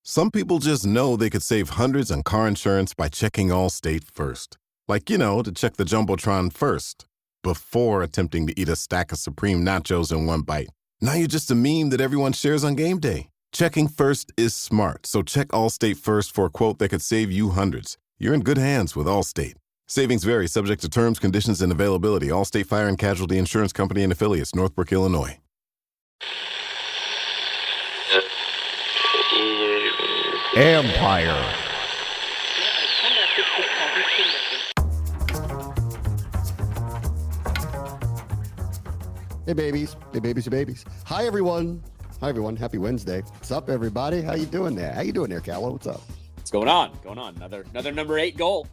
Some people just know they could save hundreds on car insurance by checking Allstate first. Like, to check the Jumbotron first, before attempting to eat a stack of Supreme nachos in one bite. Now you're just a meme that everyone shares on game day. Checking first is smart, so check Allstate first for a quote that could save you hundreds. You're in good hands with Allstate. Savings vary, subject to terms, conditions, and availability. Allstate Fire and Casualty Insurance Company and Affiliates, Northbrook, Illinois. Ampire. Hey babies, hey babies, hey babies. Hi everyone. Happy Wednesday. What's up, everybody? How you doing there? How you doing there, Callow? What's up? What's going on? Another number 8 goal.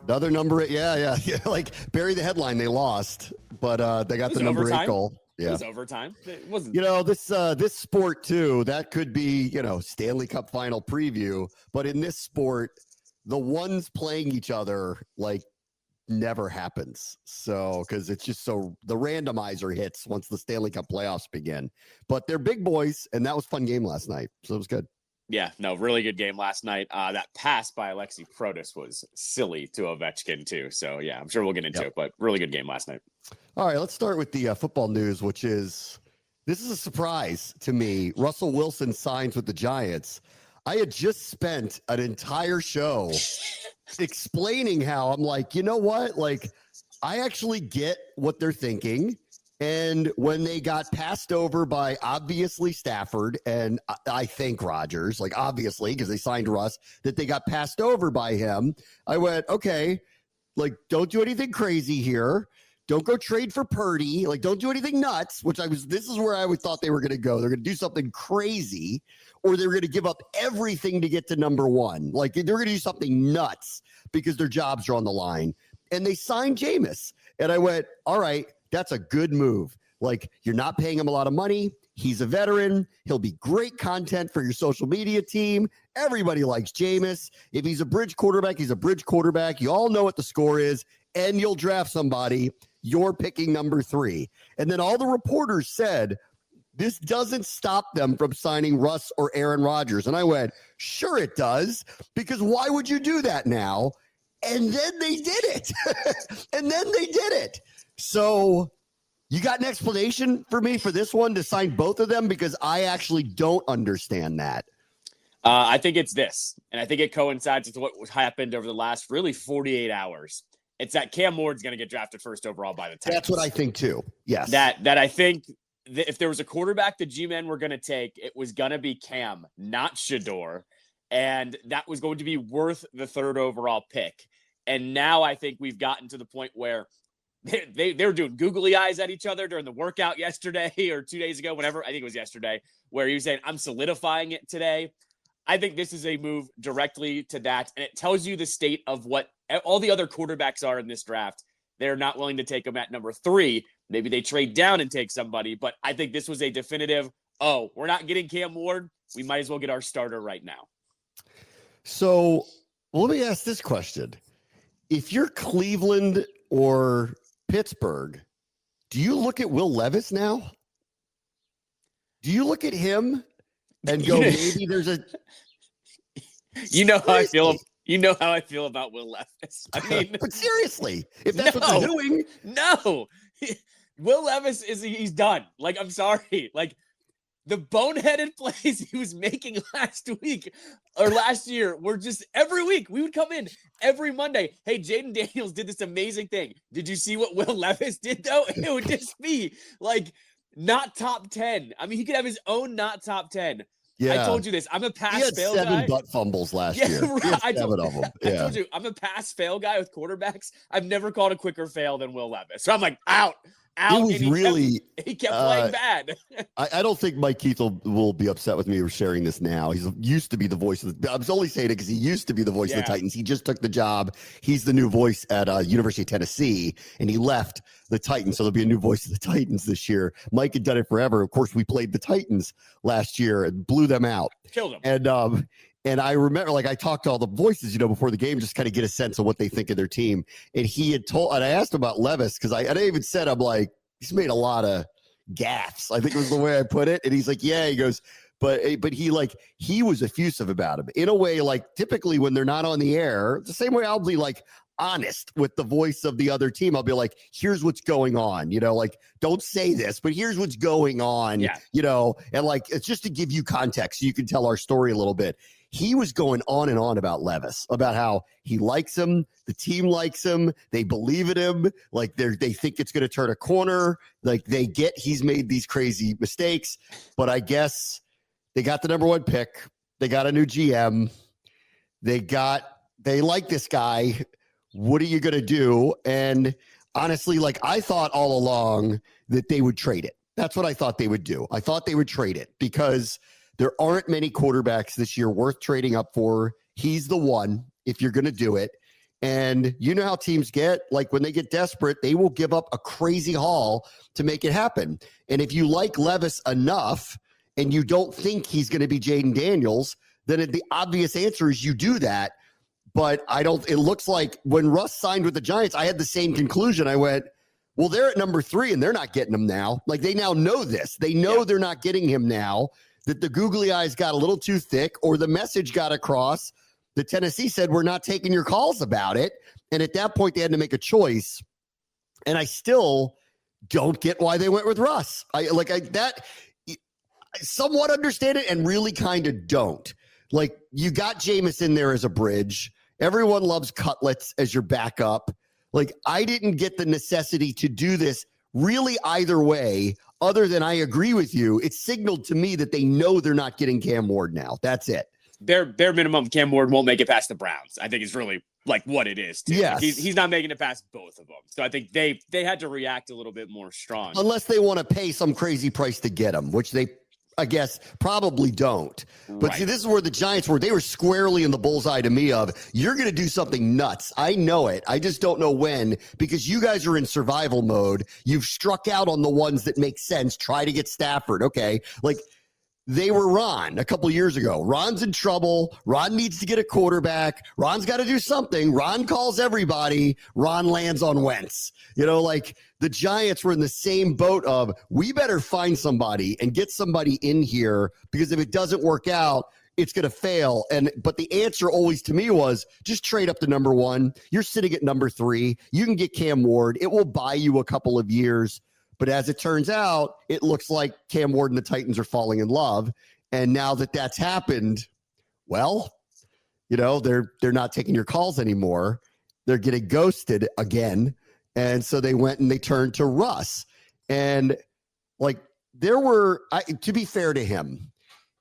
Another number 8. Yeah. Like bury the headline. They lost, but they got the number overtime. 8 goal. Yeah. It was overtime. It wasn't. This sport too. That could be Stanley Cup final preview. But in this sport, the ones playing each other like never happens. So because it's just so the randomizer hits once the Stanley Cup playoffs begin. But they're big boys, and that was a fun game last night. So it was good. Yeah, no, really good game last night. That pass by Alexei Protas was silly to Ovechkin too. So yeah, I'm sure we'll get into it, but really good game last night. All right, let's start with the football news, which is this is a surprise to me. Russell Wilson signs with the Giants. I had just spent an entire show explaining how I'm like, you know what? Like, I actually get what they're thinking. And when they got passed over by obviously Stafford and I think Rodgers, like obviously because they signed Russ, that they got passed over by him, I went, okay, like don't do anything crazy here. Don't go trade for Purdy. Like don't do anything nuts, this is where I thought they were going to go. They're going to do something crazy or they're going to give up everything to get to number 1. Like they're going to do something nuts because their jobs are on the line. And they signed Jameis. And I went, all right, that's a good move. Like you're not paying him a lot of money. He's a veteran. He'll be great content for your social media team. Everybody likes Jameis. If he's a bridge quarterback, he's a bridge quarterback. You all know what the score is, and you'll draft somebody. You're picking number 3. And then all the reporters said, this doesn't stop them from signing Russ or Aaron Rodgers. And I went, sure it does, because why would you do that now? And then they did it. So you got an explanation for me for this one to sign both of them? Because I actually don't understand that. I think it's this, and I think it coincides with what happened over the last really 48 hours. It's that Cam Ward's going to get drafted first overall by the Titans. That's what I think too. Yes. That I think if there was a quarterback the G-men were going to take, it was going to be Cam, not Shador. And that was going to be worth the 3rd overall pick. And now I think we've gotten to the point where they were doing googly eyes at each other during the workout yesterday or 2 days ago, whenever. I think it was yesterday, where he was saying, I'm solidifying it today. I think this is a move directly to that. And it tells you the state of what all the other quarterbacks are in this draft. They're not willing to take them at number 3. Maybe they trade down and take somebody. But I think this was a definitive, we're not getting Cam Ward. We might as well get our starter right now. So let me ask this question. If you're Cleveland or Pittsburgh, do you look at Will Levis now? Do you look at him and go, maybe there's a... You know how I feel. You know how I feel about Will Levis. I mean, but seriously, if that's what they're doing, no. Will Levis he's done. Like, I'm sorry. Like, the boneheaded plays he was making last year were just every week. We would come in every Monday. Hey, Jaden Daniels did this amazing thing. Did you see what Will Levis did, though? It would just be like not top 10. I mean, he could have his own not top 10. Yeah. I told you this. I'm a pass-fail guy. He had 7 butt fumbles last year. Right. I told them. Yeah. I told you, I'm a pass-fail guy with quarterbacks. I've never called a quicker fail than Will Levis. So I'm like, out. It was he kept playing bad. I don't think Mike Keith will be upset with me for sharing this now. He's used to be the voice of the. I was only saying it because he used to be the voice of the Titans. He just took the job. He's the new voice at University of Tennessee, and he left the Titans. So there'll be a new voice of the Titans this year. Mike had done it forever. Of course, we played the Titans last year and blew them out. Killed them. And I remember, like, I talked to all the voices, before the game, just kind of get a sense of what they think of their team. And and I asked him about Levis because I even said, I'm like, he's made a lot of gaffes. I think was the way I put it. And he's like, yeah, he goes, but he was effusive about him in a way, like typically when they're not on the air, the same way I'll be like honest with the voice of the other team. I'll be like, here's what's going on, like, don't say this, but here's what's going on, and like, it's just to give you context so you can tell our story a little bit. He was going on and on about Levis, about how he likes him, the team likes him, they believe in him, like they think it's going to turn a corner, like they get he's made these crazy mistakes, but I guess they got the number 1 pick, they got a new GM, they like this guy. What are you going to do? And honestly, like I thought all along that they would trade it. That's what I thought they would do. I thought they would trade it because there aren't many quarterbacks this year worth trading up for. He's the one if you're going to do it. And you know how teams get, like when they get desperate, they will give up a crazy haul to make it happen. And if you like Levis enough and you don't think he's going to be Jaden Daniels, then the obvious answer is you do that. But it looks like when Russ signed with the Giants, I had the same conclusion. I went, well, they're at number 3 and they're not getting him now. Like they now know this. They know they're not getting him now, that the googly eyes got a little too thick or the message got across. The Tennessee said, we're not taking your calls about it. And at that point, they had to make a choice. And I still don't get why they went with Russ. I somewhat understand it and really kind of don't. Like you got Jameis in there as a bridge. Everyone loves Cutlets as your backup. Like I didn't get the necessity to do this really either way, other than I agree with you. It signaled to me that they know they're not getting Cam Ward now. That's it. Bare minimum, Cam Ward won't make it past the Browns. I think it's really like what it is. Yes. Like he's not making it past both of them. So I think they had to react a little bit more strong. Unless they want to pay some crazy price to get him, which they, I guess, probably don't. But see, this is where the Giants were. They were squarely in the bullseye to me of, you're going to do something nuts. I know it. I just don't know when, because you guys are in survival mode. You've struck out on the ones that make sense. Try to get Stafford. Okay. Like they were Ron a couple years ago. Ron's in trouble. Ron needs to get a quarterback. Ron's got to do something. Ron calls everybody. Ron lands on Wentz. Like the Giants were in the same boat of, we better find somebody and get somebody in here, because if it doesn't work out, it's going to fail. But the answer always to me was just trade up to number 1. You're sitting at number 3. You can get Cam Ward. It will buy you a couple of years. But as it turns out, it looks like Cam Ward and the Titans are falling in love. And now that that's happened, well, they're not taking your calls anymore. They're getting ghosted again. And so they went and they turned to Russ. And like to be fair to him,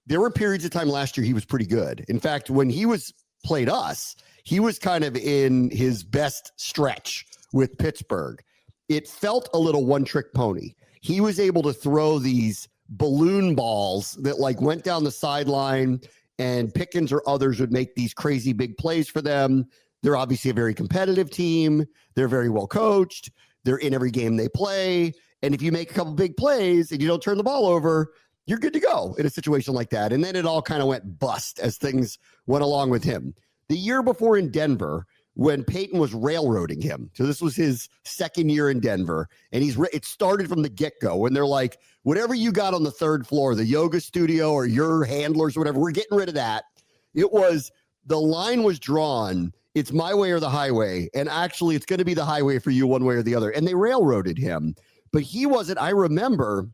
there were periods of time last year he was pretty good. In fact, when he played us, he was kind of in his best stretch with Pittsburgh. It felt a little one-trick pony. He was able to throw these balloon balls that like went down the sideline, and Pickens or others would make these crazy big plays for them. They're obviously a very competitive team. They're very well coached. They're in every game they play. And if you make a couple big plays and you don't turn the ball over, you're good to go in a situation like that. And then it all kind of went bust as things went along with him. The year before in Denver, when Peyton was railroading him. So this was his second year in Denver. And it started from the get-go when they're like, whatever you got on the 3rd floor, the yoga studio or your handlers or whatever, we're getting rid of that. The line was drawn. It's my way or the highway. And actually, it's going to be the highway for you one way or the other. And they railroaded him. But he wasn't, I remember,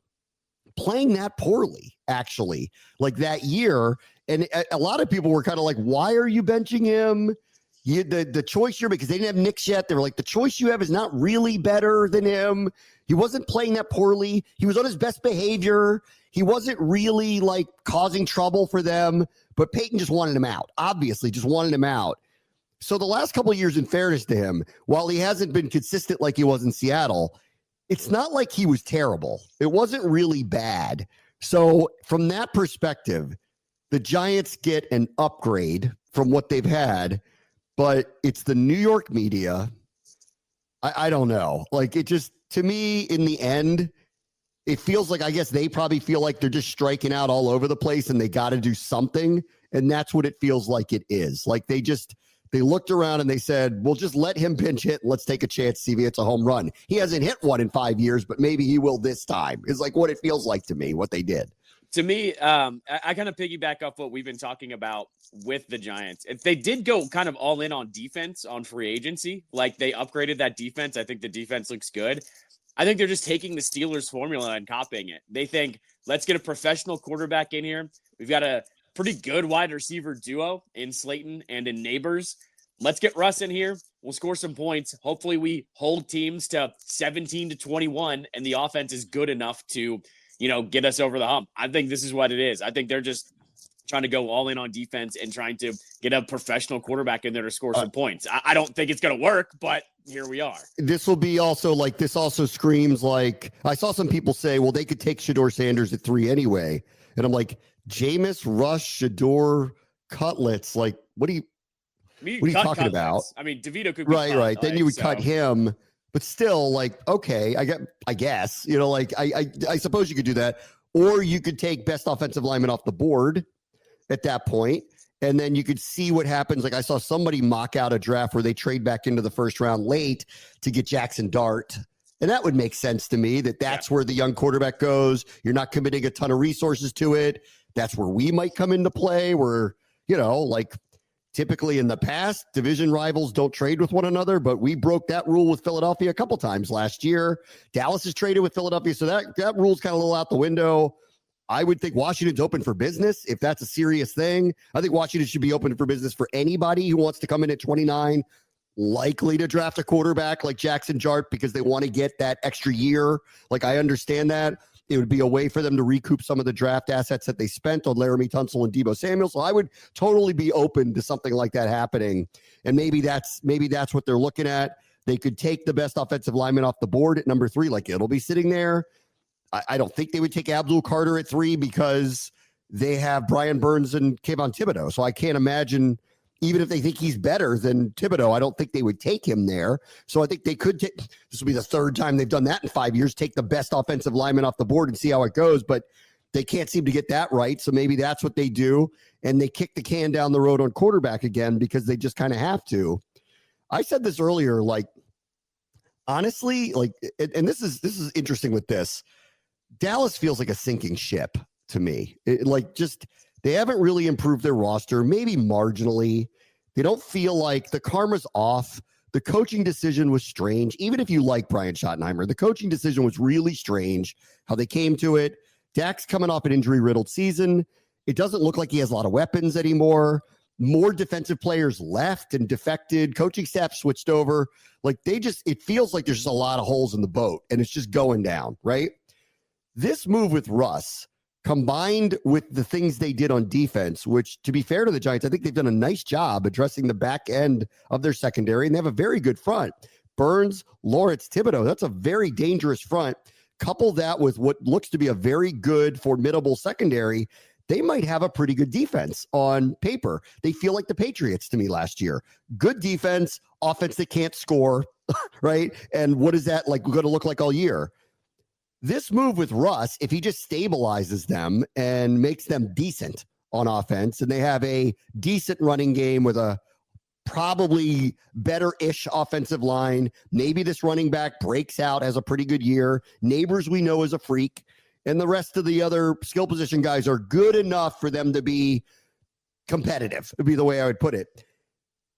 playing that poorly, actually, like that year. And a lot of people were kind of like, why are you benching him? The choice you're, because they didn't have Knicks yet. They were like, the choice you have is not really better than him. He wasn't playing that poorly. He was on his best behavior. He wasn't really like causing trouble for them, but Peyton just wanted him out. Obviously, just wanted him out. So the last couple of years, in fairness to him, while he hasn't been consistent like he was in Seattle, it's not like he was terrible. It wasn't really bad. So from that perspective, the Giants get an upgrade from what they've had. But it's the New York media. I don't know. Like, it just, to me, in the end, it feels like, I guess they probably feel like they're just striking out all over the place and they got to do something. And that's what it feels like it is. Like, they looked around and they said, we'll just let him pinch hit. And let's take a chance to see if it's a home run. He hasn't hit one in 5 years, but maybe he will this time. It's like what it feels like to me, what they did. To me, I kind of piggyback off what we've been talking about with the Giants. If they did go kind of all in on defense on free agency, like they upgraded that defense, I think the defense looks good. I think they're just taking the Steelers formula and copying it. They think, let's get a professional quarterback in here. We've got a pretty good wide receiver duo in Slayton and in Neighbors. Let's get Russ in here. We'll score some points. Hopefully we hold teams to 17-21 and the offense is good enough to, get us over the hump. I think this is what it is. I think they're just trying to go all in on defense and trying to get a professional quarterback in there to score some points. I don't think it's going to work, but here we are. This will be also like, this also screams like, I saw some people say, well, they could take Shedeur Sanders at 3 anyway. And I'm like, Jameis, Rush, Shedeur, Cutlets. Like, what are you talking about? I mean, DeVito could be right. Then you would cut him, but still, like, okay, I guess, I suppose you could do that, or you could take best offensive lineman off the board at that point, and then you could see what happens. Like I saw somebody mock out a draft where they trade back into the first round late to get Jackson Dart. And that would make sense to me that's where the young quarterback goes. You're not committing a ton of resources to it. That's where we might come into play where, like typically in the past, division rivals don't trade with one another, but we broke that rule with Philadelphia a couple times last year. Dallas has traded with Philadelphia. So that rule's kind of a little out the window. I would think Washington's open for business if that's a serious thing. I think Washington should be open for business for anybody who wants to come in at 29, likely to draft a quarterback like Jackson Dart because they want to get that extra year. Like, I understand that. It would be a way for them to recoup some of the draft assets that they spent on Laramie Tunsil and Deebo Samuel. So I would totally be open to something like that happening. And maybe that's what they're looking at. They could take the best offensive lineman off the board at number 3. Like, it'll be sitting there. I don't think they would take Abdul Carter at 3 because they have Brian Burns and Kayvon Thibodeau. So I can't imagine, even if they think he's better than Thibodeau, I don't think they would take him there. So I think they could take, this will be the 3rd time they've done that in 5 years, take the best offensive lineman off the board and see how it goes. But they can't seem to get that right. So maybe that's what they do. And they kick the can down the road on quarterback again because they just kind of have to. I said this earlier, like, honestly, like, and this is interesting with this. Dallas feels like a sinking ship to me. They haven't really improved their roster, maybe marginally. They don't feel like the karma's off. The coaching decision was strange. Even if you like Brian Schottenheimer, the coaching decision was really strange, how they came to it. Dak's coming off an injury-riddled season. It doesn't look like he has a lot of weapons anymore. More defensive players left and defected. Coaching staff switched over. Like, it feels like there's just a lot of holes in the boat, and it's just going down, right? This move with Russ, combined with the things they did on defense, which, to be fair to the Giants, I think they've done a nice job addressing the back end of their secondary, and they have a very good front. Burns, Lawrence, Thibodeau, that's a very dangerous front. Couple that with what looks to be a very good, formidable secondary, they might have a pretty good defense on paper. They feel like the Patriots to me last year. Good defense, offense that can't score, right? And what is that going to look like all year? This move with Russ, if he just stabilizes them and makes them decent on offense, and they have a decent running game with a probably better-ish offensive line, maybe this running back breaks out, has a pretty good year. Neighbors we know is a freak, and the rest of the other skill position guys are good enough for them to be competitive, would be the way I would put it.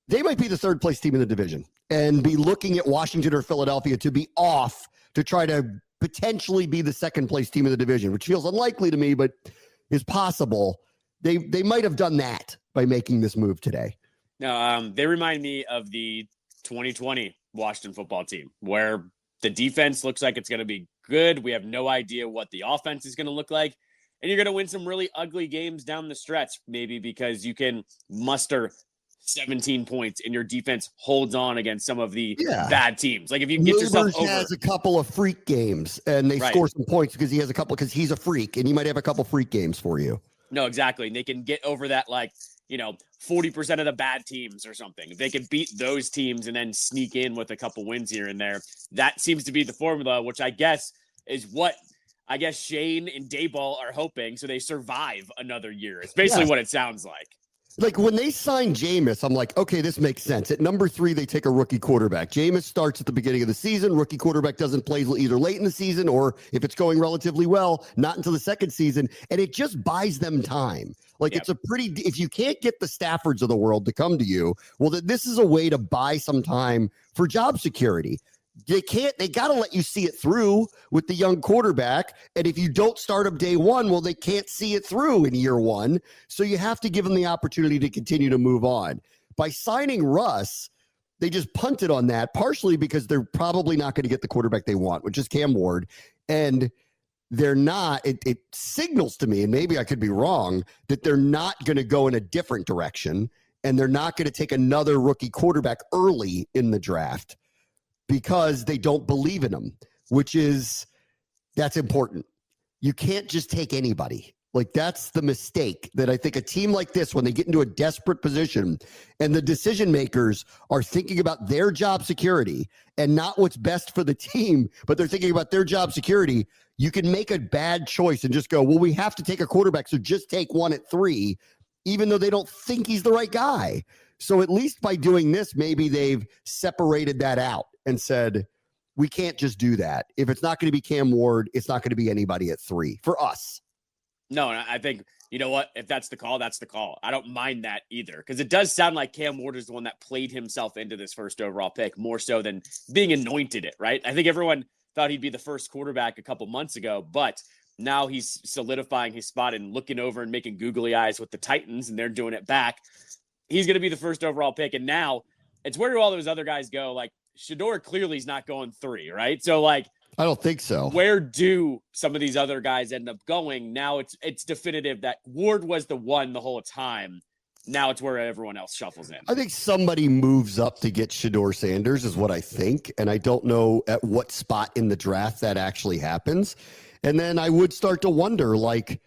They might be the 3rd-place team in the division and be looking at Washington or Philadelphia to be off to try to potentially be the 2nd-place team in the division, which feels unlikely to me, but is possible. They might have done that by making this move today. No, they remind me of the 2020 Washington football team, where the defense looks like it's going to be good. We have no idea what the offense is going to look like. And you're going to win some really ugly games down the stretch, maybe because you can muster 17 points and your defense holds on against some of the bad teams. Like, if you can get yourself over. Has a couple of freak games and they score some points because because he's a freak, and he might have a couple freak games for you. No, exactly. And they can get over that, 40% of the bad teams or something. If they can beat those teams and then sneak in with a couple wins here and there, that seems to be the formula, which I guess is what Shane and Dayball are hoping. So they survive another year. It's basically what it sounds like. like when they sign Jameis, I'm like, okay, this makes sense. At number 3, they take a rookie quarterback. Jameis starts at the beginning of the season. Rookie quarterback doesn't play either late in the season or if it's going relatively well, not until the second season. And it just buys them time. Like it's a pretty, if you can't get the Staffords of the world to come to you, well, this is a way to buy some time for job security. They got to let you see it through with the young quarterback. And if you don't start up day one, well, they can't see it through in year one. So you have to give them the opportunity to continue to move on. By signing Russ, they just punted on that, partially because they're probably not going to get the quarterback they want, which is Cam Ward. And they're not, it signals to me, and maybe I could be wrong, that they're not going to go in a different direction. And they're not going to take another rookie quarterback early in the draft, because they don't believe in them, that's important. You can't just take anybody. Like that's the mistake that I think a team like this, when they get into a desperate position and the decision makers are thinking about their job security and not what's best for the team, but they're thinking about their job security, you can make a bad choice and just go, well, we have to take a quarterback, so just take one at 3, even though they don't think he's the right guy. So at least by doing this, maybe they've separated that out and said, we can't just do that. If it's not going to be Cam Ward, it's not going to be anybody at 3 for us. No, I think, you know what? If that's the call, that's the call. I don't mind that either, because it does sound like Cam Ward is the one that played himself into this first overall pick more so than being anointed it, right? I think everyone thought he'd be the first quarterback a couple months ago, but now he's solidifying his spot and looking over and making googly eyes with the Titans, and they're doing it back. He's going to be the first overall pick, and now it's where do all those other guys go? Like, Shedeur clearly is not going 3, right? So, like, I don't think so. Where do some of these other guys end up going? Now it's definitive that Ward was the one the whole time. Now it's where everyone else shuffles in. I think somebody moves up to get Shedeur Sanders is what I think, and I don't know at what spot in the draft that actually happens. And then I would start to wonder, like,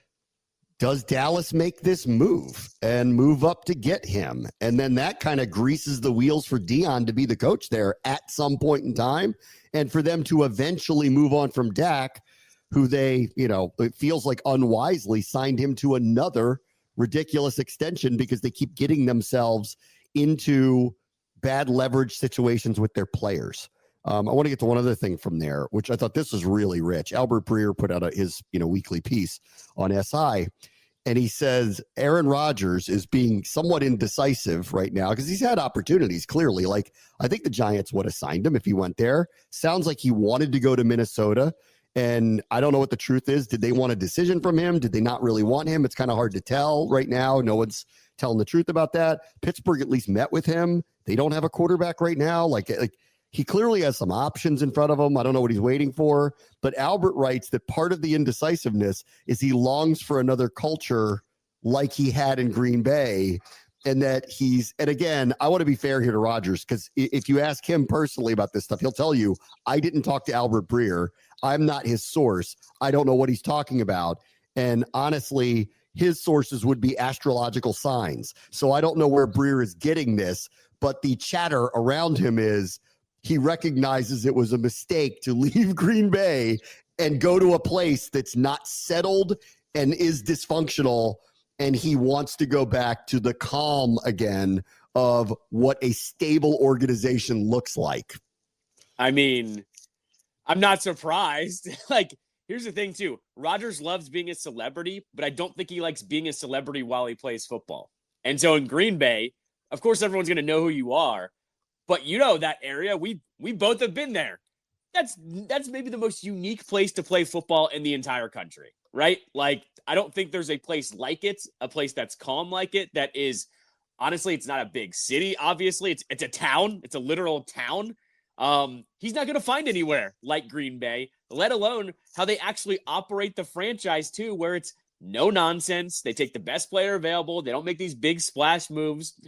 does Dallas make this move and move up to get him? And then that kind of greases the wheels for Dion to be the coach there at some point in time, and for them to eventually move on from Dak, who they, it feels like unwisely signed him to another ridiculous extension because they keep getting themselves into bad leverage situations with their players. I want to get to one other thing from there, which I thought this was really rich. Albert Breer put out his weekly piece on SI, and he says Aaron Rodgers is being somewhat indecisive right now because he's had opportunities, clearly. Like, I think the Giants would have signed him if he went there. Sounds like he wanted to go to Minnesota, and I don't know what the truth is. Did they want a decision from him? Did they not really want him? It's kind of hard to tell right now. No one's telling the truth about that. Pittsburgh at least met with him. They don't have a quarterback right now. Like he clearly has some options in front of him. I don't know what he's waiting for. But Albert writes that part of the indecisiveness is he longs for another culture like he had in Green Bay. And that and again, I want to be fair here to Rodgers, because if you ask him personally about this stuff, he'll tell you, I didn't talk to Albert Breer. I'm not his source. I don't know what he's talking about. And honestly, his sources would be astrological signs. So I don't know where Breer is getting this, but the chatter around him is, he recognizes it was a mistake to leave Green Bay and go to a place that's not settled and is dysfunctional. And he wants to go back to the calm again of what a stable organization looks like. I mean, I'm not surprised. Like, here's the thing, too. Rodgers loves being a celebrity, but I don't think he likes being a celebrity while he plays football. And so in Green Bay, of course, everyone's going to know who you are. But that area, we both have been there. That's maybe the most unique place to play football in the entire country, right? Like, I don't think there's a place like it, a place that's calm like it, that is, honestly, it's not a big city, obviously. It's a town. It's a literal town. He's not going to find anywhere like Green Bay, let alone how they actually operate the franchise, too, where it's no nonsense. They take the best player available. They don't make these big splash moves.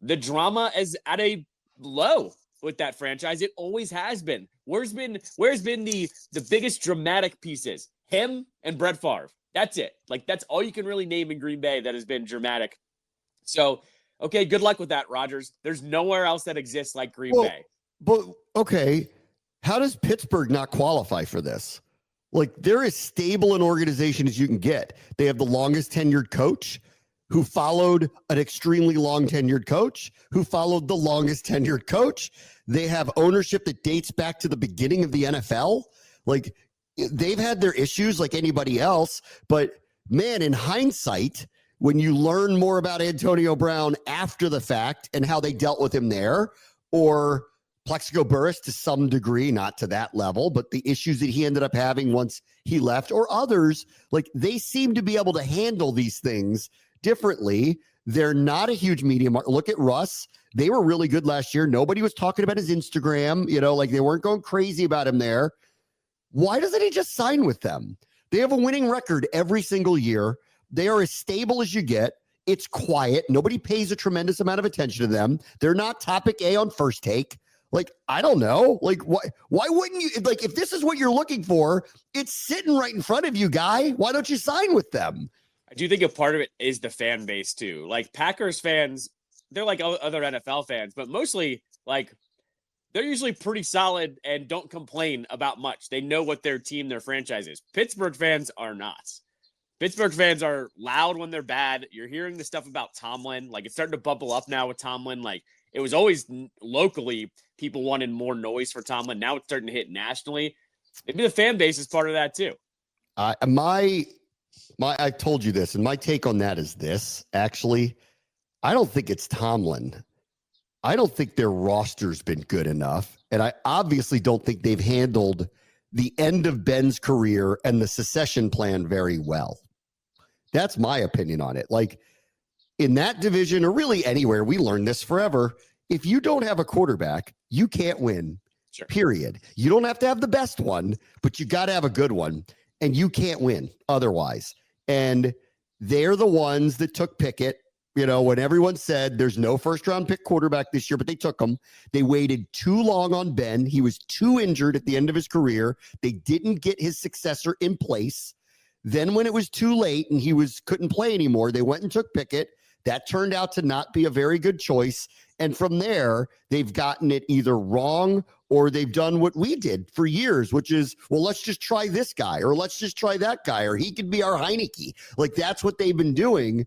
The drama is at a low with that franchise. It always has been. Where's been the biggest dramatic pieces? Him and Brett Favre. That's it. Like, that's all you can really name in Green Bay that has been dramatic. So, okay, good luck with that, Rodgers. There's nowhere else that exists like Green Bay. But okay, how does Pittsburgh not qualify for this? Like, they're as stable an organization as you can get. They have the longest tenured coach. who followed an extremely long tenured coach, who followed the longest tenured coach. They have ownership that dates back to the beginning of the NFL. Like, they've had their issues like anybody else, but man, in hindsight, when you learn more about Antonio Brown after the fact and how they dealt with him there, or Plexico Burress to some degree, not to that level, but the issues that he ended up having once he left, or others, like, they seem to be able to handle these things differently. They're not a huge media market. Look at Russ. They were really good last year. Nobody was talking about his Instagram, like they weren't going crazy about him there. Why doesn't he just sign with them? They have a winning record every single year. They are as stable as you get. It's quiet. Nobody pays a tremendous amount of attention to them. They're not topic A on First Take. Like, I don't know. Like, why wouldn't you? Like, if this is what you're looking for, it's sitting right in front of you, guy. Why don't you sign with them? I do think a part of it is the fan base too. Like, Packers fans, they're like other NFL fans, but mostly, like, they're usually pretty solid and don't complain about much. They know what their team, their franchise is. Pittsburgh fans are not. Pittsburgh fans are loud when they're bad. You're hearing the stuff about Tomlin. Like, it's starting to bubble up now with Tomlin. Like, it was always locally, people wanted more noise for Tomlin. Now it's starting to hit nationally. Maybe the fan base is part of that too. I told you this, and my take on that is this, actually. I don't think it's Tomlin. I don't think their roster's been good enough. And I obviously don't think they've handled the end of Ben's career and the succession plan very well. That's my opinion on it. Like, in that division, or really anywhere, we learned this forever. If you don't have a quarterback, you can't win, Sure. Period. You don't have to have the best one, but you got to have a good one, and you can't win otherwise. And they're the ones that took Pickett. When everyone said there's no first-round pick quarterback this year, but they took him. They waited too long on Ben. He was too injured at the end of his career. They didn't get his successor in place. Then when it was too late and he couldn't play anymore, they went and took Pickett. That turned out to not be a very good choice. And from there, they've gotten it either wrong or they've done what we did for years, which is, well, let's just try this guy, or let's just try that guy, or he could be our Heineke. Like, that's what they've been doing.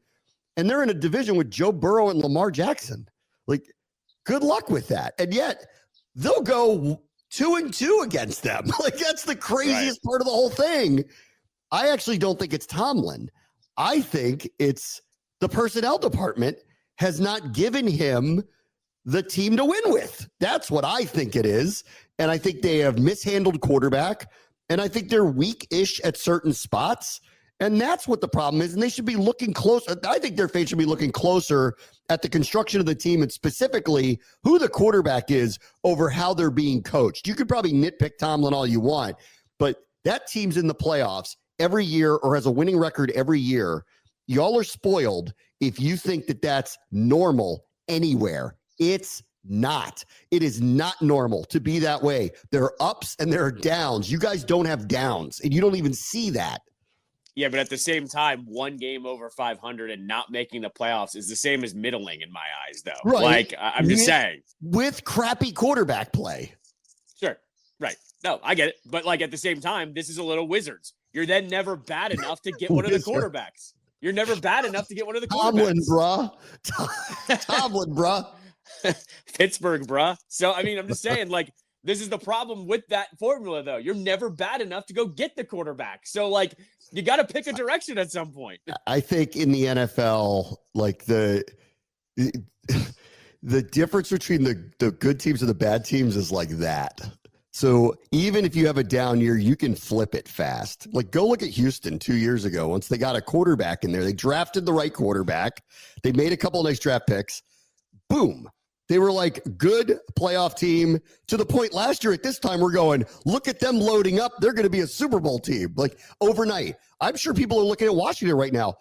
And they're in a division with Joe Burrow and Lamar Jackson. Like, good luck with that. And yet they'll go 2-2 against them. Like, that's the craziest part of the whole thing. I actually don't think it's Tomlin. I think it's the personnel department has not given him the team to win with. That's what I think it is. And I think they have mishandled quarterback. And I think they're weak-ish at certain spots. And that's what the problem is. And they should be looking closer. I think their fans should be looking closer at the construction of the team and specifically who the quarterback is over how they're being coached. You could probably nitpick Tomlin all you want, but that team's in the playoffs every year or has a winning record every year. Y'all are spoiled if you think that that's normal anywhere. It's not. It is not normal to be that way. There are ups and there are downs. You guys don't have downs, and you don't even see that. Yeah, but at the same time, one game over 500 and not making the playoffs is the same as middling in my eyes, though. Right. Like, I'm just saying. With crappy quarterback play. Sure. Right. No, I get it. But, like, at the same time, this is a little Wizards. You're then never bad enough to get one of the quarterbacks. You're never bad enough to get one of the quarterbacks. Tomlin, bruh. Pittsburgh, bruh. So, I mean, I'm just saying, like, this is the problem with that formula, though. You're never bad enough to go get the quarterback. So, like, you got to pick a direction at some point. I think in the NFL, like, the difference between the good teams and the bad teams is like that. So even if you have a down year, you can flip it fast. Like, go look at Houston 2 years ago. Once they got a quarterback in there, they drafted the right quarterback. They made a couple of nice draft picks. Boom. They were like good playoff team to the point last year at this time we're going, look at them loading up. They're going to be a Super Bowl team like overnight. I'm sure people are looking at Washington right now.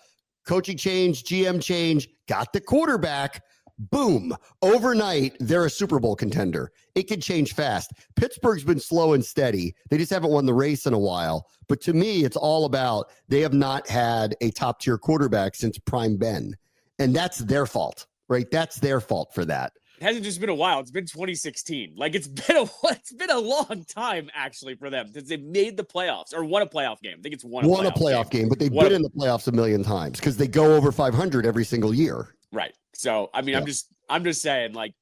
Coaching change, GM change, got the quarterback. Boom. Overnight, they're a Super Bowl contender. It can change fast. Pittsburgh's been slow and steady. They just haven't won the race in a while. But to me, it's all about they have not had a top-tier quarterback since Prime Ben. And that's their fault, right? That's their fault for that. hasn't just been a while. It's been 2016. Like it's been a long time actually for them since they made the playoffs or won a playoff game. I think it's won a playoff game, but they've been in the playoffs a million times because they go over 500 every single year. Right. So I mean, I'm just saying, like,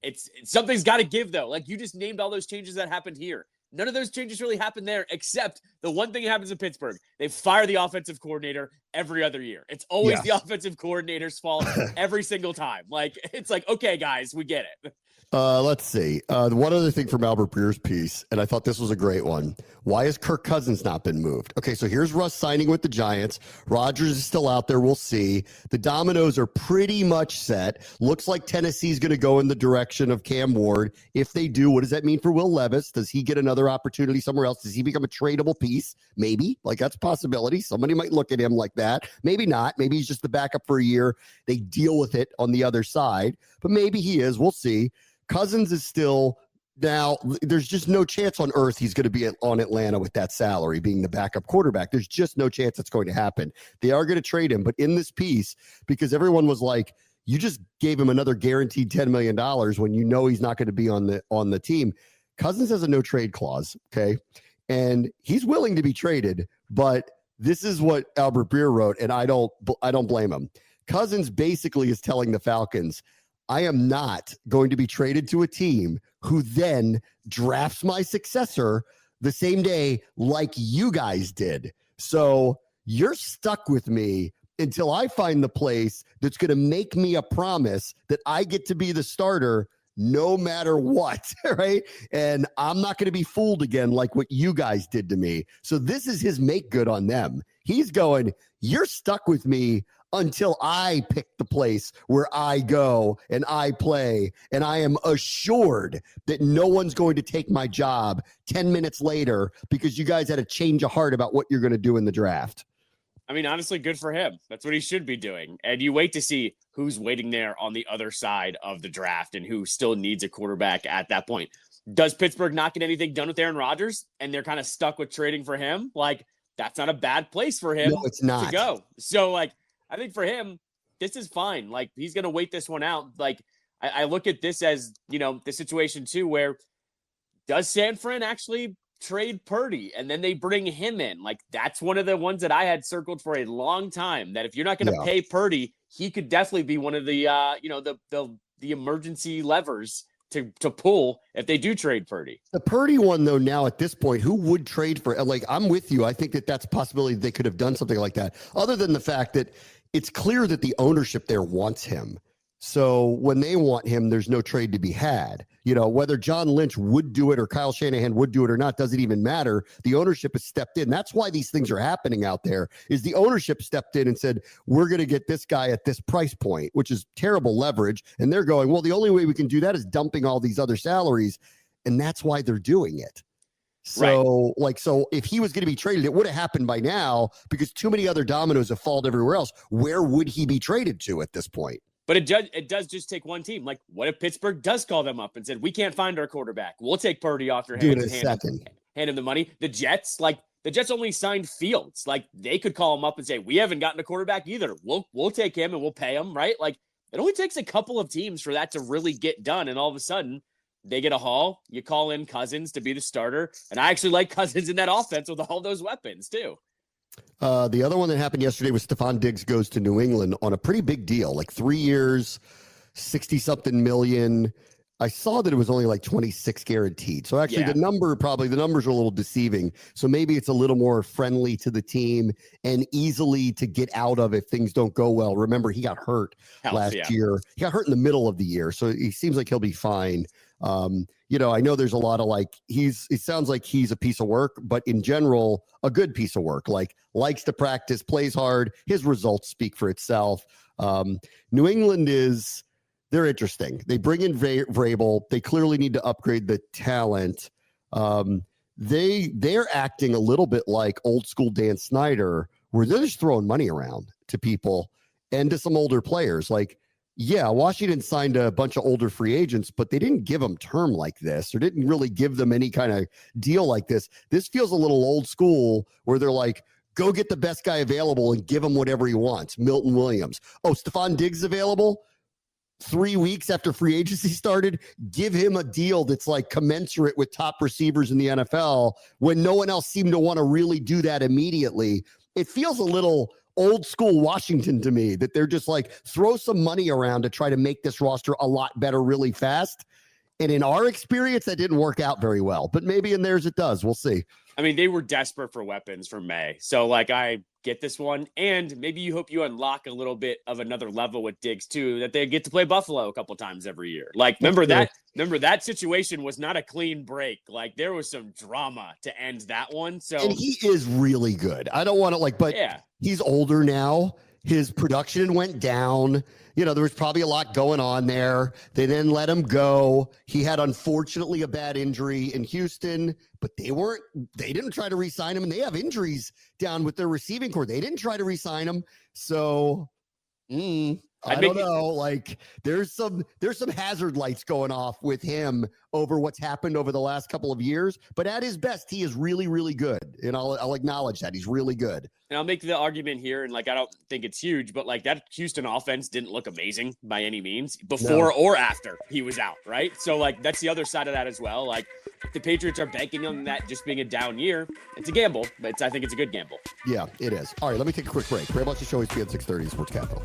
it's something's got to give though. Like you just named all those changes that happened here. None of those changes really happened there, except the one thing that happens in Pittsburgh. They fire the offensive coordinator every other year. It's always the offensive coordinator's fault every single time. Like, it's like, okay, guys, we get it. Let's see. One other thing from Albert Breer's piece, and I thought this was a great one. Why has Kirk Cousins not been moved? Okay, so here's Russ signing with the Giants. Rodgers is still out there. We'll see. The dominoes are pretty much set. Looks like Tennessee's going to go in the direction of Cam Ward. If they do, what does that mean for Will Levis? Does he get another opportunity somewhere else? Does he become a tradable piece? Maybe. Like, that's a possibility. Somebody might look at him like that. Maybe not. Maybe he's just the backup for a year. They deal with it on the other side. But maybe he is. We'll see. Cousins is still now. There's just no chance on earth he's going to be on Atlanta with that salary, being the backup quarterback. There's just no chance that's going to happen. They are going to trade him, but in this piece, because everyone was like, you just gave him another guaranteed $10 million when you know he's not going to be on the team. Cousins has a no trade clause, okay, and he's willing to be traded. But this is what Albert Breer wrote, and I don't blame him. Cousins basically is telling the Falcons, I am not going to be traded to a team who then drafts my successor the same day like you guys did. So you're stuck with me until I find the place that's going to make me a promise that I get to be the starter no matter what, right? And I'm not going to be fooled again like what you guys did to me. So this is his make good on them. He's going, you're stuck with me until I pick the place where I go and I play, and I am assured that no one's going to take my job 10 minutes later because you guys had a change of heart about what you're going to do in the draft. I mean, honestly, good for him. That's what he should be doing. And you wait to see who's waiting there on the other side of the draft and who still needs a quarterback at that point. Does Pittsburgh not get anything done with Aaron Rodgers and they're kind of stuck with trading for him? Like, that's not a bad place for him to go. So, like, I think for him, this is fine. Like, he's going to wait this one out. Like, I look at this as, you know, the situation too, where does San Fran actually trade Purdy and then they bring him in? Like, that's one of the ones that I had circled for a long time, that if you're not going to pay Purdy, he could definitely be one of the, the emergency levers to pull if they do trade Purdy. The Purdy one, though, now at this point, who would trade for? Like, I'm with you. I think that's a possibility they could have done something like that, other than the fact that it's clear that the ownership there wants him. So when they want him, there's no trade to be had. You know, whether John Lynch would do it or Kyle Shanahan would do it or not doesn't even matter. The ownership has stepped in. That's why these things are happening out there, is the ownership stepped in and said, we're going to get this guy at this price point, which is terrible leverage. And they're going, well, the only way we can do that is dumping all these other salaries. And that's why they're doing it. So, so if he was going to be traded, it would have happened by now because too many other dominoes have fallen everywhere else. Where would he be traded to at this point? But it does just take one team. Like, what if Pittsburgh does call them up and said, we can't find our quarterback? We'll take Purdy off your hands and hand him the money. The Jets only signed Fields. Like, they could call him up and say, we haven't gotten a quarterback either. We'll take him and we'll pay him, right? Like, it only takes a couple of teams for that to really get done. And all of a sudden, they get a haul. You call in Cousins to be the starter. And I actually like Cousins in that offense with all those weapons, too. The other one that happened yesterday was Stephon Diggs goes to New England on a pretty big deal, like 3 years, 60-something million. I saw that it was only like 26 guaranteed. So actually the numbers are a little deceiving. So maybe it's a little more friendly to the team and easily to get out of if things don't go well. Remember, he got hurt last year. He got hurt in the middle of the year. So it seems like he'll be fine. I know there's a lot of it sounds like he's a piece of work, but in general, a good piece of work, like likes to practice, plays hard. His results speak for itself. New England they're interesting. They bring in Vrabel. They clearly need to upgrade the talent. They're acting a little bit like old school Dan Snyder, where they're just throwing money around to people and to some older players. Like, yeah, Washington signed a bunch of older free agents, but they didn't give them term like this or didn't really give them any kind of deal like this. This feels a little old school where they're like, go get the best guy available and give him whatever he wants. Milton Williams. Oh, Stephon Diggs available? 3 weeks after free agency started, give him a deal that's like commensurate with top receivers in the NFL when no one else seemed to want to really do that immediately. It feels a little old school Washington to me that they're just like throw some money around to try to make this roster a lot better really fast. And in our experience, that didn't work out very well, but maybe in theirs it does. We'll see. I mean, they were desperate for weapons for May. So like, I get this one, and maybe you hope you unlock a little bit of another level with Diggs too, that they get to play Buffalo a couple times every year. Like, remember that situation was not a clean break. Like, there was some drama to end that one. So, and he is really good. I don't want to but yeah, he's older now. His production went down. There was probably a lot going on there. They then let him go. He had, unfortunately, a bad injury in Houston, but they didn't try to re-sign him, and they have injuries down with their receiving core. They didn't try to re-sign him. So, I don't know. Like, there's some hazard lights going off with him over what's happened over the last couple of years. But at his best, he is really, really good. And I'll acknowledge that he's really good. And I'll make the argument here, and like, I don't think it's huge, but like, that Houston offense didn't look amazing by any means before or after he was out, right? So like, that's the other side of that as well. Like, if the Patriots are banking on that just being a down year, it's a gamble, but I think it's a good gamble. Yeah, it is. All right, let me take a quick break. Grab Watch the Show, ESPN 630 Sports Capital.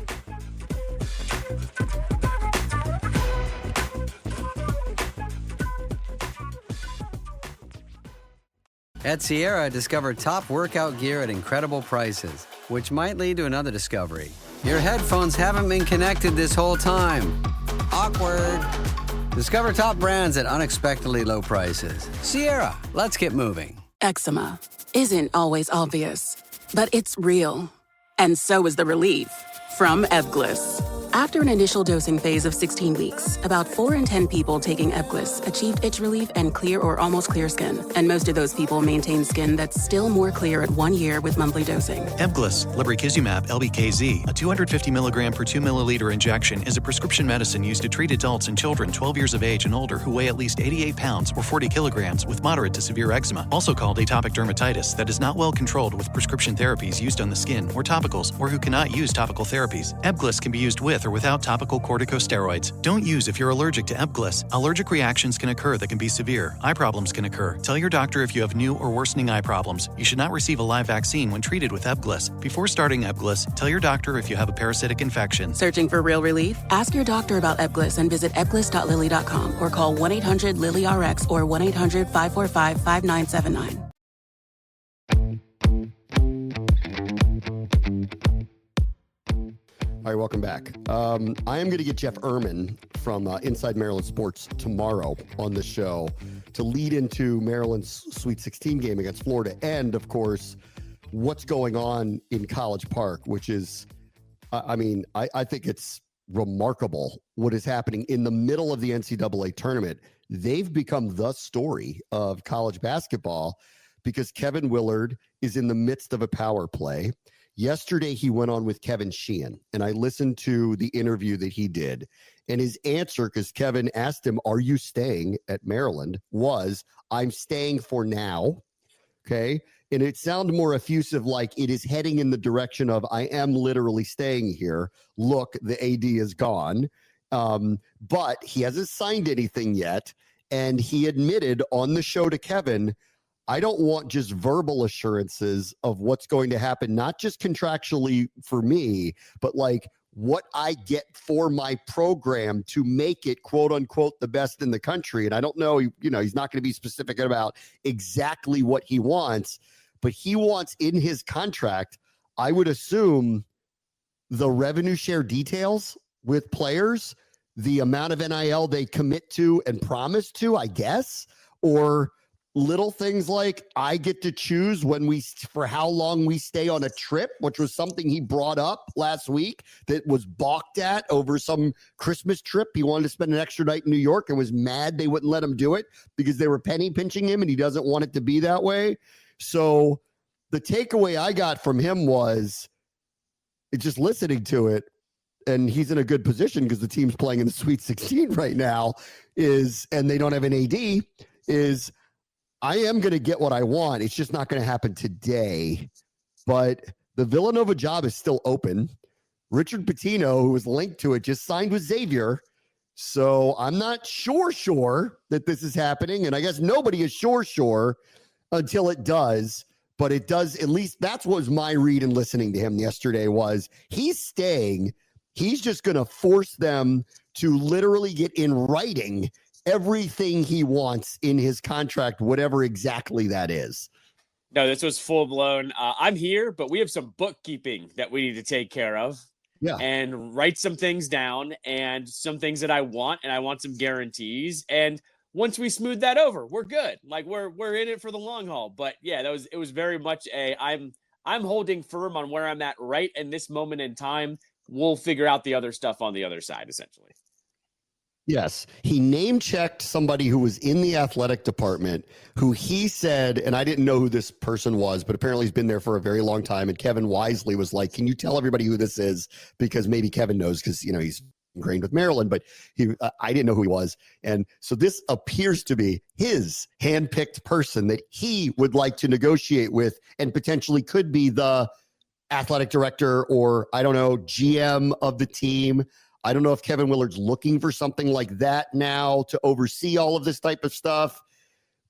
At Sierra, discover top workout gear at incredible prices, which might lead to another discovery. Your headphones haven't been connected this whole time. Awkward. Discover top brands at unexpectedly low prices. Sierra, let's get moving. Eczema isn't always obvious, but it's real. And so is the relief from Ebglyss. After an initial dosing phase of 16 weeks, about 4 in 10 people taking Ebglyss achieved itch relief and clear or almost clear skin. And most of those people maintain skin that's still more clear at 1 year with monthly dosing. Ebglyss, lebrikizumab, LBKZ, a 250 milligram per 2 milliliter injection, is a prescription medicine used to treat adults and children 12 years of age and older who weigh at least 88 pounds or 40 kilograms with moderate to severe eczema, also called atopic dermatitis, that is not well controlled with prescription therapies used on the skin or topicals, or who cannot use topical therapies. Ebglyss can be used with or without topical corticosteroids. Don't use if you're allergic to Ebglyss. Allergic reactions can occur that can be severe. Eye problems can occur. Tell your doctor if you have new or worsening eye problems. You should not receive a live vaccine when treated with Ebglyss. Before starting Ebglyss, tell your doctor if you have a parasitic infection. Searching for real relief? Ask your doctor about Ebglyss and visit ebglyss.lilly.com or call 1-800-LILY-RX or 1-800-545-5979. All right, welcome back. I am going to get Jeff Erman from Inside Maryland Sports tomorrow on the show to lead into Maryland's Sweet 16 game against Florida. And, of course, what's going on in College Park, which is, I think it's remarkable what is happening in the middle of the NCAA tournament. They've become the story of college basketball because Kevin Willard is in the midst of a power play. Yesterday, he went on with Kevin Sheehan, and I listened to the interview that he did. And his answer, because Kevin asked him, are you staying at Maryland, was, I'm staying for now. Okay. And it sounded more effusive, like it is heading in the direction of, I am literally staying here. Look, the AD is gone. But he hasn't signed anything yet. And he admitted on the show to Kevin, I don't want just verbal assurances of what's going to happen, not just contractually for me, but like what I get for my program to make it, quote unquote, the best in the country. And I don't know, he's not going to be specific about exactly what he wants, but he wants in his contract, I would assume, the revenue share details with players, the amount of NIL they commit to and promise to, I guess, or little things like I get to choose for how long we stay on a trip, which was something he brought up last week that was balked at over some Christmas trip. He wanted to spend an extra night in New York and was mad they wouldn't let him do it because they were penny pinching him and he doesn't want it to be that way. So the takeaway I got from him was just listening to it, and he's in a good position because the team's playing in the Sweet 16 right now and they don't have an AD, is I am going to get what I want. It's just not going to happen today. But the Villanova job is still open. Richard Pitino, who was linked to it, just signed with Xavier. So I'm not sure that this is happening. And I guess nobody is sure until it does. But it does, at least that's what was my read in listening to him yesterday, was he's staying. He's just going to force them to literally get in writing everything he wants in his contract, whatever exactly that is. No, this was full blown. I'm here, but we have some bookkeeping that we need to take care of. Yeah. And write some things down and some things that I want, and I want some guarantees. And once we smooth that over, we're good. Like we're in it for the long haul. But yeah, it was very much I'm holding firm on where I'm at right in this moment in time. We'll figure out the other stuff on the other side, essentially. Yes. He name checked somebody who was in the athletic department who he said, and I didn't know who this person was, but apparently he's been there for a very long time. And Kevin wisely was like, can you tell everybody who this is? Because maybe Kevin knows because, he's ingrained with Maryland, but I didn't know who he was. And so this appears to be his handpicked person that he would like to negotiate with and potentially could be the athletic director or, I don't know, GM of the team. I don't know if Kevin Willard's looking for something like that now to oversee all of this type of stuff,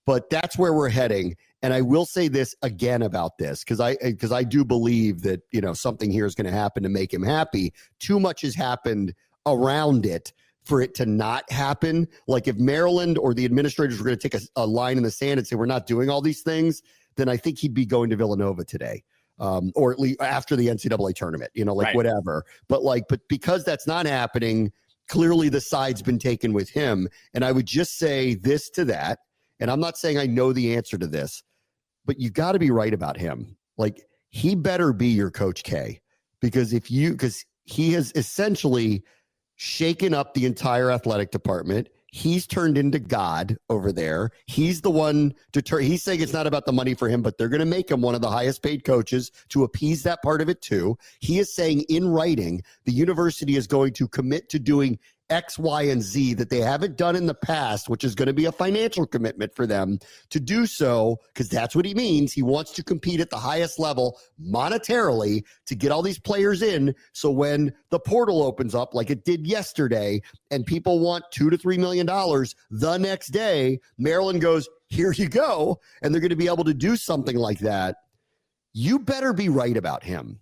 but that's where we're heading. And I will say this again about this, because I do believe that, something here is going to happen to make him happy. Too much has happened around it for it to not happen. Like if Maryland or the administrators were going to take a line in the sand and say, we're not doing all these things, then I think he'd be going to Villanova today. Or at least after the NCAA tournament, right. Whatever. But because that's not happening, clearly the side's been taken with him. And I would just say this to that. And I'm not saying I know the answer to this, but you got to be right about him. Like he better be your Coach K, because he has essentially shaken up the entire athletic department. He's turned into God over there. He's the one he's saying it's not about the money for him, but they're going to make him one of the highest paid coaches to appease that part of it too. He is saying in writing, the university is going to commit to doing X, Y, and Z that they haven't done in the past, which is going to be a financial commitment for them to do so, because that's what he means. He wants to compete at the highest level monetarily to get all these players in. So when the portal opens up like it did yesterday and people want $2 to $3 million the next day, Maryland goes, here you go. And they're going to be able to do something like that. You better be right about him.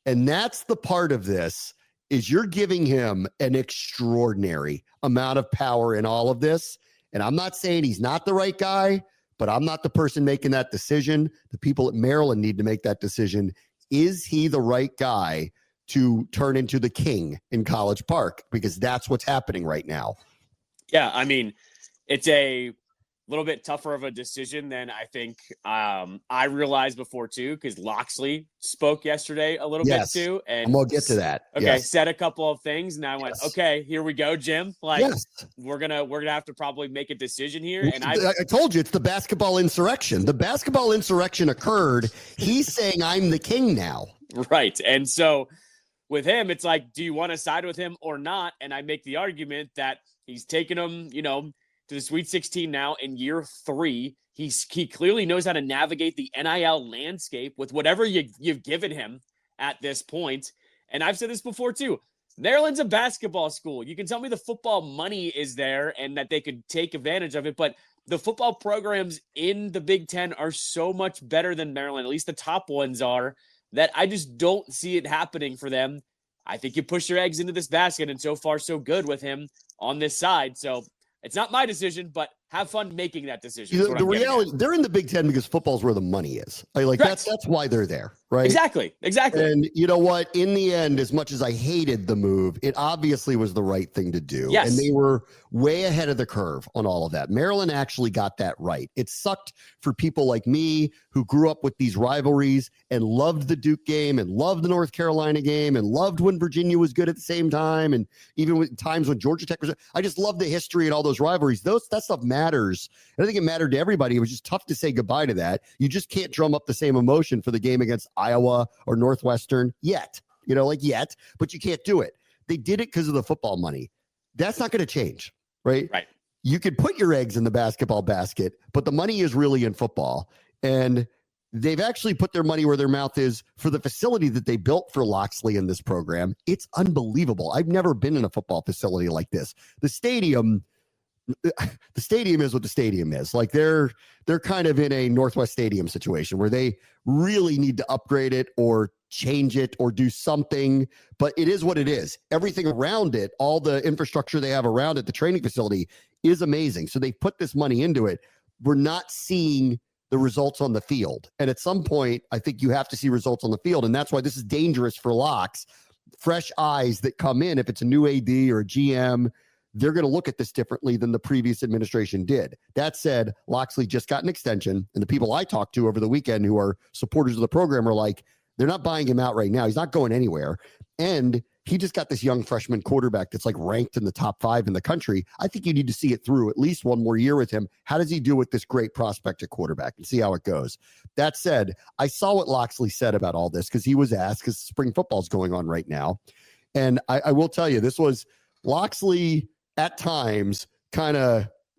And that's the part of this, is you're giving him an extraordinary amount of power in all of this. And I'm not saying he's not the right guy, but I'm not the person making that decision. The people at Maryland need to make that decision. Is he the right guy to turn into the king in College Park? Because that's what's happening right now. Yeah, I mean, it's a little bit tougher of a decision than I think I realized before too, because Loxley spoke yesterday a little bit too, and we'll get to that. Okay, said a couple of things, and I went, okay, here we go, Jim. We're gonna have to probably make a decision here. And I told you it's the basketball insurrection. The basketball insurrection occurred. He's saying I'm the king now. Right, and so with him, it's like, do you want to side with him or not? And I make the argument that he's taken him, to the Sweet 16 now in year 3. He clearly knows how to navigate the NIL landscape with whatever you've given him at this point. And I've said this before too. Maryland's a basketball school. You can tell me the football money is there and that they could take advantage of it, but the football programs in the Big Ten are so much better than Maryland. At least the top ones are, that I just don't see it happening for them. I think you push your eggs into this basket, and so far so good with him on this side. So it's not my decision, but have fun making that decision. The reality, they're in the Big Ten because football's where the money is. That's why they're there, right? Exactly. And you know what? In the end, as much as I hated the move, it obviously was the right thing to do. Yes. And they were way ahead of the curve on all of that. Maryland actually got that right. It sucked for people like me who grew up with these rivalries and loved the Duke game and loved the North Carolina game and loved when Virginia was good at the same time. And even with times when Georgia Tech was, I just love the history and all those rivalries. That stuff matters. And I think it mattered to everybody. It was just tough to say goodbye to that. You just can't drum up the same emotion for the game against Iowa or Northwestern yet, but you can't do it. They did it because of the football money. That's not going to change, right? Right. You could put your eggs in the basketball basket, but the money is really in football. And they've actually put their money where their mouth is for the facility that they built for Loxley in this program. It's unbelievable. I've never been in a football facility like this. The stadium is what the stadium is. Like they're kind of in a Northwest Stadium situation where they really need to upgrade it or change it or do something, but it is what it is. Everything around it, all the infrastructure they have around it, the training facility is amazing. So they put this money into it. We're not seeing the results on the field. And at some point, I think you have to see results on the field. And that's why this is dangerous for Locks. Fresh eyes that come in, if it's a new AD or a GM, they're going to look at this differently than the previous administration did. That said, Loxley just got an extension, and the people I talked to over the weekend who are supporters of the program are like, they're not buying him out right now. He's not going anywhere. And he just got this young freshman quarterback that's like ranked in the top 5 in the country. I think you need to see it through at least one more year with him. How does he do with this great prospect at quarterback, and see how it goes? That said, I saw what Loxley said about all this because he was asked, because spring football is going on right now. And I will tell you, this was Loxley at times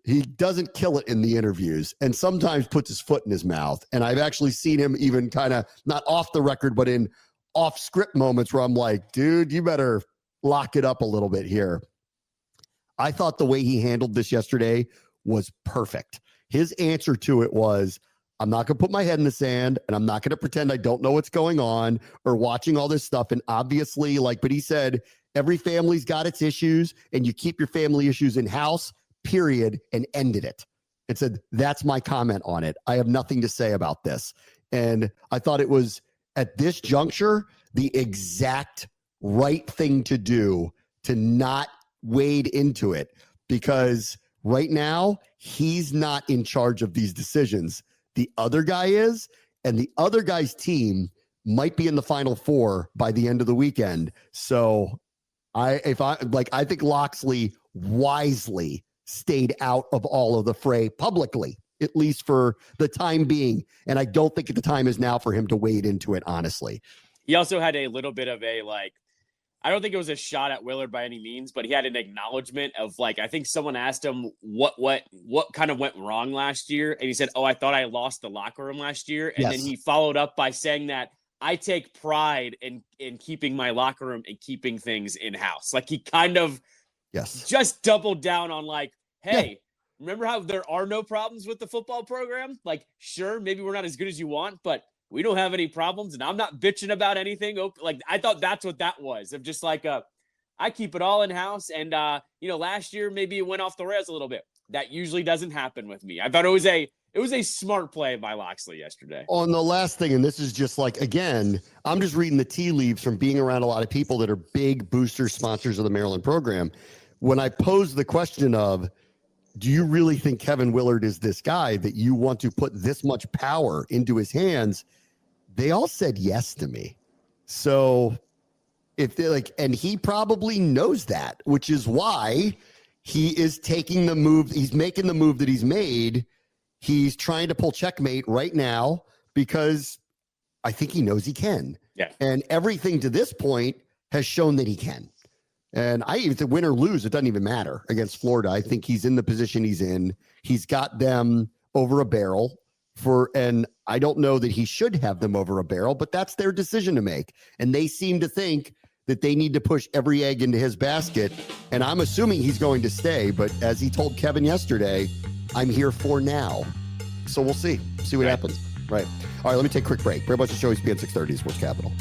he doesn't kill it in the interviews and sometimes puts his foot in his mouth. And I've actually seen him even kind of not off the record, but in off script moments where I'm like, dude, you better lock it up a little bit here. I thought the way he handled this yesterday was perfect. His answer to it was, I'm not going to put my head in the sand and I'm not going to pretend I don't know what's going on or watching all this stuff. And obviously, but he said, every family's got its issues and you keep your family issues in house, period, and ended it. And said, that's my comment on it. I have nothing to say about this. And I thought it was, at this juncture, the exact right thing to do to not wade into it, because right now he's not in charge of these decisions. The other guy is, and the other guy's team might be in the Final Four by the end of the weekend. So I think Loxley wisely stayed out of all of the fray publicly, at least for the time being. And I don't think the time is now for him to wade into it, honestly. He also had a little bit of a, I don't think it was a shot at Willard by any means, but he had an acknowledgement of I think someone asked him what kind of went wrong last year. And he said, I thought I lost the locker room last year. And then he followed up by saying that I take pride in keeping my locker room and keeping things in house. He kind of just doubled down on hey, remember how there are no problems with the football program? Sure, maybe we're not as good as you want, but we don't have any problems, and I'm not bitching about anything. I thought that's what that was, of just I keep it all in house, and last year maybe it went off the rails a little bit. That usually doesn't happen with me. I thought it was a smart play by Loxley yesterday. On the last thing, and this is just again, I'm just reading the tea leaves from being around a lot of people that are big booster sponsors of the Maryland program. When I posed the question of, do you really think Kevin Willard is this guy that you want to put this much power into his hands? They all said yes to me. So if they're and he probably knows that, which is why he is taking the move. He's making the move that he's made. He's trying to pull checkmate right now because I think he knows he can. Yeah. And everything to this point has shown that he can. And if they win or lose, it doesn't even matter against Florida. I think he's in the position he's in. He's got them over a barrel and I don't know that he should have them over a barrel, but that's their decision to make. And they seem to think that they need to push every egg into his basket. And I'm assuming he's going to stay, but as he told Kevin yesterday, I'm here for now. So we'll see what happens. Right. All right, let me take a quick break. Very much the show is ESPN 630 Sports Capital.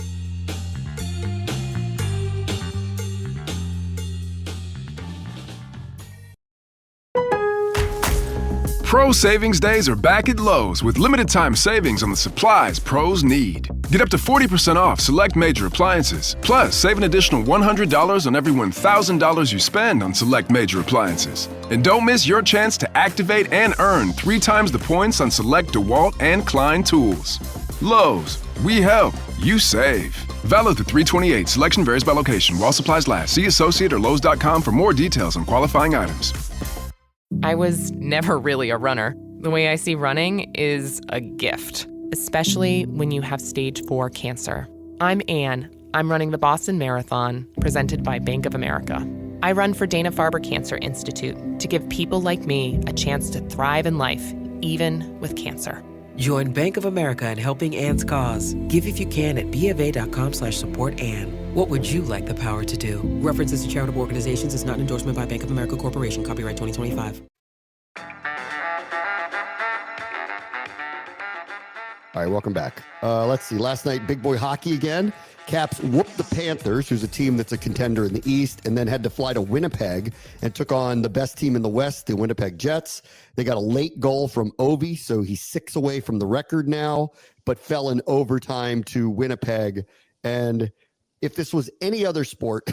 Pro Savings Days are back at Lowe's with limited time savings on the supplies pros need. Get up to 40% off select major appliances. Plus, save an additional $100 on every $1,000 you spend on select major appliances. And don't miss your chance to activate and earn 3 times the points on select DeWalt and Klein tools. Lowe's, we help, you save. Valid through 3/28. Selection varies by location. While supplies last. See associate or Lowe's.com for more details on qualifying items. I was never really a runner. The way I see running is a gift, especially when you have stage 4 cancer. I'm Anne. I'm running the Boston Marathon, presented by Bank of America. I run for Dana-Farber Cancer Institute to give people like me a chance to thrive in life, even with cancer. Join Bank of America in helping Anne's cause. Give if you can at BofA.com/supportAnn. What would you like the power to do? References to charitable organizations is not an endorsement by Bank of America Corporation. Copyright 2025. All right, welcome back. Let's see. Last night, big boy hockey again. Caps whooped the Panthers, who's a team that's a contender in the East, and then had to fly to Winnipeg and took on the best team in the West, the Winnipeg Jets. They got a late goal from Ovi, so he's 6 away from the record now, but fell in overtime to Winnipeg. And if this was any other sport,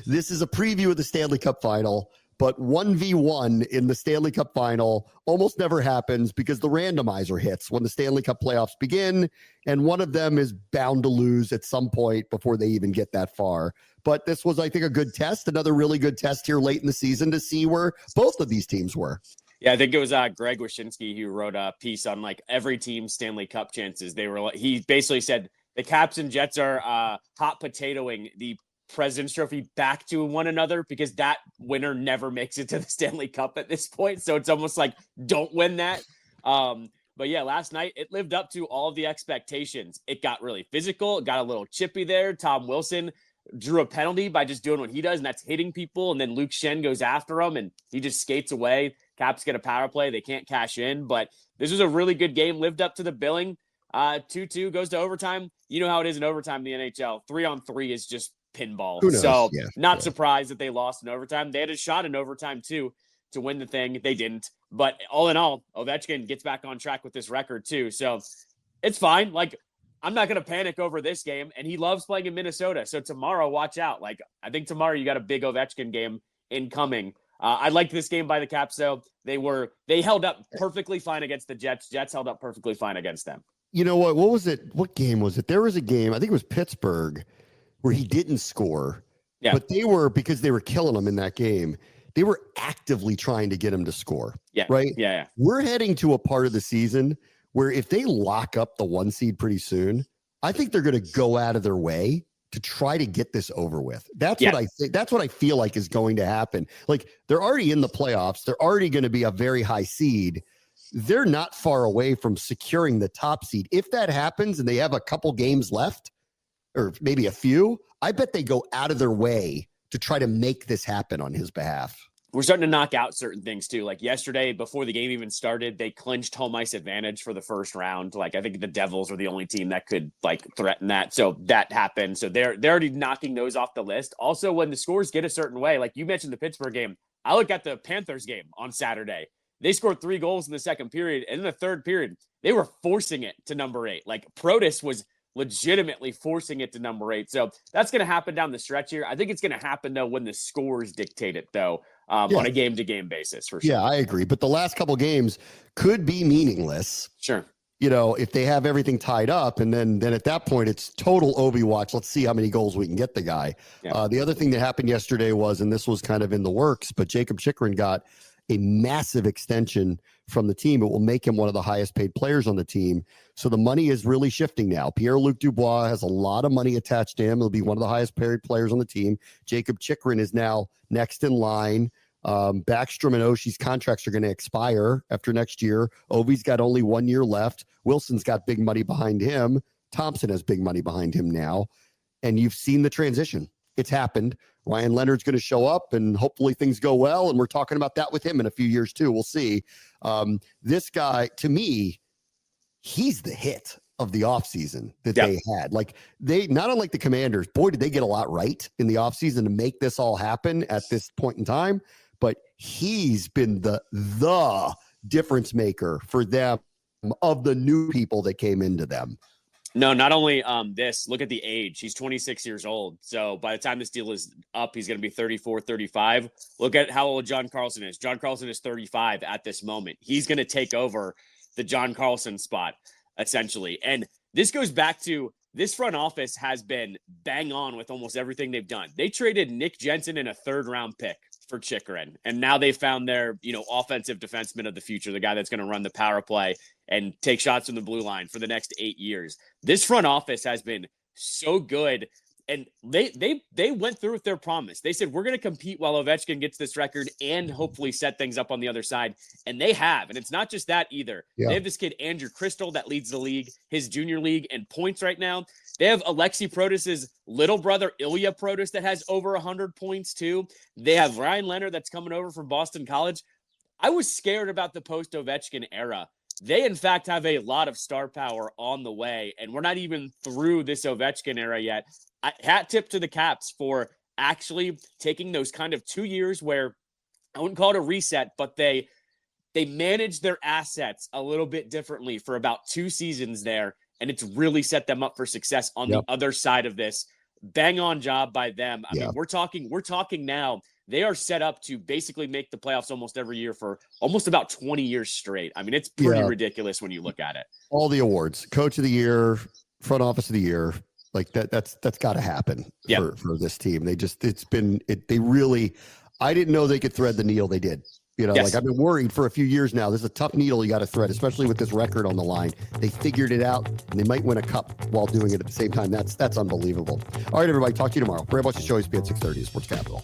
this is a preview of the Stanley Cup final. But 1v1 in the Stanley Cup final almost never happens because the randomizer hits when the Stanley Cup playoffs begin, and one of them is bound to lose at some point before they even get that far. But this was, I think, a good test, another really good test here late in the season to see where both of these teams were. Yeah, I think it was Greg Wyshynski who wrote a piece on like every team's Stanley Cup chances. He basically said the Caps and Jets are hot potatoing the President's Trophy back to one another because that winner never makes it to the Stanley Cup at this point. So it's almost like don't win that. But yeah, last night it lived up to all of the expectations. It got really physical. It got a little chippy there. Tom Wilson drew a penalty by just doing what he does, and that's hitting people. And then Luke Shen goes after him, and he just skates away. Caps get a power play. They can't cash in. But this was a really good game. Lived up to the billing. 2-2 goes to overtime. You know how it is in overtime in the NHL. 3-on-3 is just pinball. So not surprised that they lost in overtime. They had a shot in overtime too to win the thing. They didn't. But all in all, Ovechkin gets back on track with this record too. So it's fine. Like, I'm not going to panic over this game. And he loves playing in Minnesota. So tomorrow, watch out. Like, I think tomorrow you got a big Ovechkin game incoming. I liked this game by the Caps though. They held up perfectly fine against the Jets. Jets held up perfectly fine against them. You know what? What was it? What game was it? There was a game, I think it was Pittsburgh, where he didn't score, but because they were killing him in that game, they were actively trying to get him to score. Yeah. Right. Yeah. We're heading to a part of the season where if they lock up the 1 seed pretty soon, I think they're going to go out of their way to try to get this over with. That's what I think. That's what I feel like is going to happen. Like, they're already in the playoffs. They're already going to be a very high seed. They're not far away from securing the top seed. If that happens and they have a couple games left, or maybe a few, I bet they go out of their way to try to make this happen on his behalf. We're starting to knock out certain things too. Like yesterday, before the game even started, they clinched home ice advantage for the first round. Like, I think the Devils were the only team that could like threaten that. So that happened. So they're already knocking those off the list. Also, when the scores get a certain way, like you mentioned the Pittsburgh game, I look at the Panthers game on Saturday. They scored 3 goals in the second period. And in the third period, they were forcing it to number 8. Like, Protas was legitimately forcing it to number 8. So that's going to happen down the stretch here. I think it's going to happen though when the scores dictate it though, on a game-to-game basis for sure. Yeah, I agree. But the last couple games could be meaningless. Sure. You know, if they have everything tied up, and then at that point it's total Obi watch. Let's see how many goals we can get the guy. Yeah. The other thing that happened yesterday was, and this was kind of in the works, but Jacob Chychrun got a massive extension from the team. It will make him one of the highest paid players on the team. So the money is really shifting now. Pierre-Luc Dubois has a lot of money attached to him. He'll be one of the highest paid players on the team. Jacob Chychrun is now next in line. Backstrom and Oshie's contracts are going to expire after next year. Ovi's got only 1 year left. Wilson's got big money behind him. Thompson has big money behind him now. And you've seen the transition. It's happened. Ryan Leonard's going to show up and hopefully things go well. And we're talking about that with him in a few years too. We'll see. This guy, to me, he's the hit of the offseason that they had. Like, they, not unlike the Commanders, boy, did they get a lot right in the offseason to make this all happen at this point in time. But he's been the difference maker for them of the new people that came into them. No, not only this, look at the age. He's 26 years old. So by the time this deal is up, he's going to be 34, 35. Look at how old John Carlson is. John Carlson is 35 at this moment. He's going to take over the John Carlson spot, essentially. And this goes back to this front office has been bang on with almost everything they've done. They traded Nick Jensen in a 3rd-round pick for Chychrun. And now they found their, offensive defenseman of the future, the guy that's going to run the power play and take shots from the blue line for the next 8 years. This front office has been so good And they went through with their promise. They said, we're going to compete while Ovechkin gets this record and hopefully set things up on the other side. And they have. And it's not just that either. Yeah. They have this kid, Andrew Crystal, that leads the league, his junior league in points right now. They have Alexei Protas's little brother, Ilya Protas, that has over 100 points too. They have Ryan Leonard that's coming over from Boston College. I was scared about the post-Ovechkin era. They, in fact, have a lot of star power on the way, and we're not even through this Ovechkin era yet. Hat tip to the Caps for actually taking those kind of 2 years where I wouldn't call it a reset, but they managed their assets a little bit differently for about 2 seasons there, and it's really set them up for success on the other side of this. Bang on job by them. I mean, we're talking now. They are set up to basically make the playoffs almost every year for almost about 20 years straight. I mean, it's pretty ridiculous when you look at it. All the awards, coach of the year, front office of the year, like that's got to happen for this team. They really, I didn't know they could thread the needle. They did. Like I've been worried for a few years now. This is a tough needle you got to thread, especially with this record on the line. They figured it out, and they might win a cup while doing it at the same time. That's unbelievable. All right, everybody. Talk to you tomorrow. Bram Show, ESPN 630, Sports Capital.